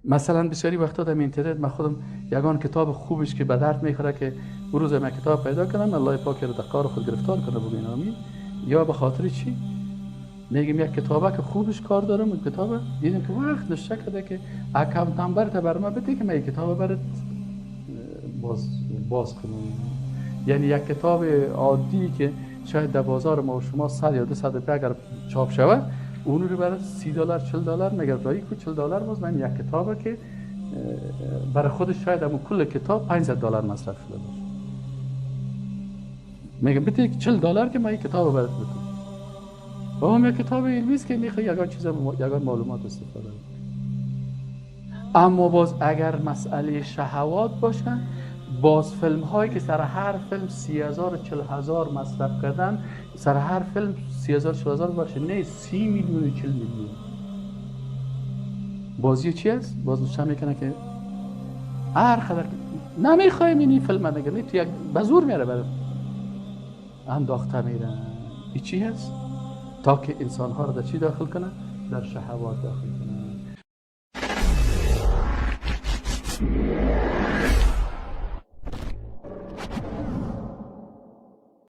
مثلا بسیاری وقتا در اینترنت من خودم یگان کتاب خوبش که به درد میخوره که روز من کتاب پیدا کنم الله پاک رو در کار خود گرفتار کنه بگین آمین. یا به خاطر چی میگیم یک کتابه که خوبش کار دارم اون کتاب دیدم که وقت نشه کرده که اکانت نمبر تا بر من بده که من این کتاب برات باز کنم. یعنی یک کتاب عادی که شاید در بازار ما و شما 100 یا 200 روپیه اگر چاپ شود اون رو برای $30 $40 مگر رایی که $40 باز من یک کتابه که برای خودش شاید همون کل کتاب $500 مصرف شده باشه میگم بده $40 که من این کتاب برات بدم و هم یک کتاب علمی است که میخوای یگان چیز یگان معلومات استفاده کنی. اما باز اگر مسئله شهوات باشه باز فیلم هایی که سر هر فیلم 30,000 و 40,000 مصرف کردن سر هر فیلم 30,000 40,000 باشه نه 30 میلیون و 40 میلیون بازی چی است؟ باز نشان میکنه که هر خدر نمیخوایم این فیلم نگه نه تو یک بزور میره برای انداخته میره این چی هست؟ تا که انسان ها رو در چی داخل کنه؟ در شهوات داخل کنه.